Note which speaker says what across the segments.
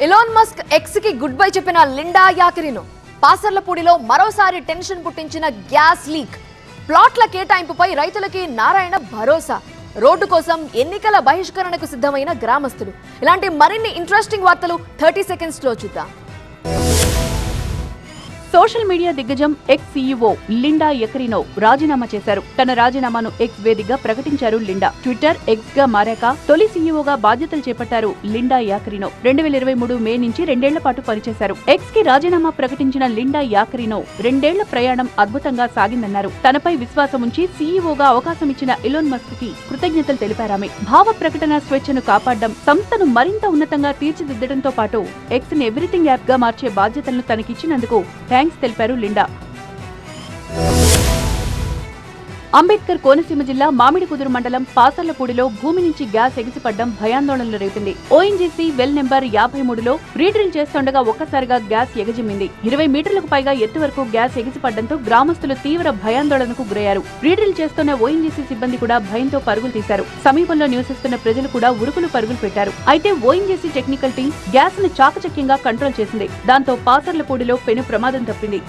Speaker 1: Elon Musk X కి good bye చెప్పిన Linda యాకరినో పాసర్లపూడిలో మరోసారి టెన్షన్ పుట్టించిన గ్యాస్ లీక్. ప్లాట్ల కేటాయింపుపై రైతులకి నారాయణ భరోసా. రోడ్డు కోసం ఎన్నికల బహిష్కరణకు సిద్ధమైన గ్రామస్తులు. ఇలాంటి మరిన్ని ఇంట్రెస్టింగ్ వార్తలు 30 సెకండ్స్ లో చూద్దాం.
Speaker 2: సోషల్ మీడియా దిగ్గజం ఎక్స్ సీఈఓ లిండా యాకరినో రాజీనామా చేశారు. తన రాజీనామాను ఎక్స్ వేదికగా ప్రకటించారు లిండా. ట్విట్టర్ ఎక్స్ గా మారాక తొలి సీఈఓగా బాధ్యతలు చేపట్టారు లిండా యాకరినో. 2023 మే నుంచి 2 ఏళ్ల పాటు పనిచేశారు. ఎక్స్ కి రాజీనామా ప్రకటించిన లిండా యాకరినో 2 ఏళ్ల ప్రయాణం అద్భుతంగా సాగిందన్నారు. తనపై విశ్వాసం ఉంచి సీఈఓగా అవకాశం ఇచ్చిన ఎలాన్ మస్క్ కి కృతజ్ఞతలు తెలిపారామె. భావ ప్రకటన స్వేచ్ఛను కాపాడడం, సంస్థను మరింత ఉన్నతంగా తీర్చిదిద్దడంతో పాటు ఎక్స్ ని ఎవ్రీథింగ్ యాప్ గా మార్చే బాధ్యతలను తనకిచ్చినందుకు థ్యాంక్స్ తెలిపారు లిండా. అంబేద్కర్ కోనసీమ జిల్లా మామిడికుదురు మండలం పాసర్లపూడిలో భూమి నుంచి గ్యాస్ ఎగిసిపడ్డం భయాందోళనలు రేపింది. ఓఎన్జీసీ వెల్ నెంబర్ 53లో రీడ్రిల్ చేస్తుండగా ఒక్కసారిగా గ్యాస్ ఎగజిమ్మింది. 20 మీటర్లకు పైగా ఎత్తు వరకు గ్యాస్ ఎగిసిపడ్డంతో గ్రామస్తులు తీవ్ర భయాందోళనకు గురయ్యారు. రీడ్రిల్ చేస్తున్న ఓఎన్జీసీ సిబ్బంది కూడా భయంతో పరుగులు తీశారు. సమీపంలో నివసిస్తున్న ప్రజలు కూడా ఉరుకులు పరుగులు పెట్టారు. అయితే ఓఎన్జీసీ టెక్నికల్ టీం గ్యాస్ ను చాకచక్యంగా కంట్రోల్ చేసింది. దాంతో పాసర్లపూడిలో పెను ప్రమాదం తప్పింది.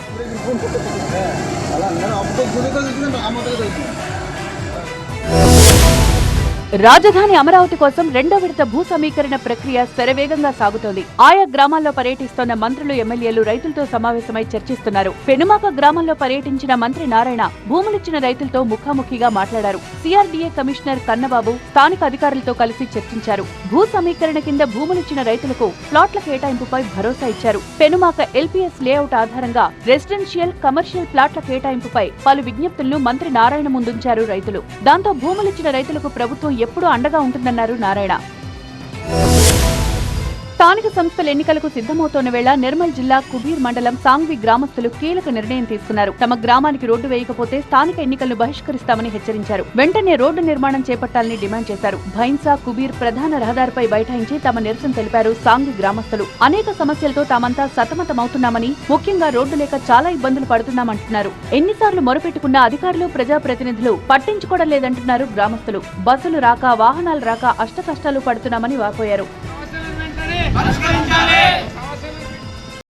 Speaker 2: రాజధాని అమరావతి కోసం 2వ విడత భూ సమీకరణ ప్రక్రియ శరవేగంగా సాగుతోంది. ఆయా గ్రామాల్లో పర్యటిస్తోన్న మంత్రులు, ఎమ్మెల్యేలు రైతులతో సమావేశమై చర్చిస్తున్నారు. పెనుమాక గ్రామంలో పర్యటించిన మంత్రి నారాయణ భూములిచ్చిన రైతులతో ముఖాముఖిగా మాట్లాడారు. సిఆర్డీఏ కమిషనర్ కన్నబాబు స్థానిక అధికారులతో కలిసి చర్చించారు. భూ సమీకరణ కింద భూములిచ్చిన రైతులకు ప్లాట్ల కేటాయింపుపై భరోసా ఇచ్చారు. పెనుమాక ఎల్పీఎస్ లేఅవుట్ ఆధారంగా రెసిడెన్షియల్, కమర్షియల్ ప్లాట్ల కేటాయింపుపై పలు విజ్ఞప్తులను మంత్రి నారాయణ ముందుంచారు రైతులు. దాంతో భూములిచ్చిన రైతులకు ప్రభుత్వం ఎప్పుడూ అండగా ఉంటుందన్నారు నారాయణ. స్థానిక సంస్థల ఎన్నికలకు సిద్ధమవుతోన్న వేళ నిర్మల్ జిల్లా కుబీర్ మండలం సాంగ్వి గ్రామస్తులు కీలక నిర్ణయం తీసుకున్నారు. తమ గ్రామానికి రోడ్డు వేయకపోతే స్థానిక ఎన్నికలను బహిష్కరిస్తామని హెచ్చరించారు. వెంటనే రోడ్డు నిర్మాణం చేపట్టాలని డిమాండ్ చేశారు. భైన్సా కుబీర్ ప్రధాన రహదారిపై బైఠాయించి తమ నిరసన తెలిపారు సాంగ్వి గ్రామస్తులు. అనేక సమస్యలతో తామంతా సతమతమవుతున్నామని, ముఖ్యంగా రోడ్డు లేక చాలా ఇబ్బందులు పడుతున్నామంటున్నారు. ఎన్నిసార్లు మొరపెట్టుకున్న అధికారులు, ప్రజాప్రతినిధులు పట్టించుకోవడం లేదంటున్నారు గ్రామస్తులు. బస్సులు రాక, వాహనాలు రాక అష్టకష్టాలు పడుతున్నామని వాపోయారు.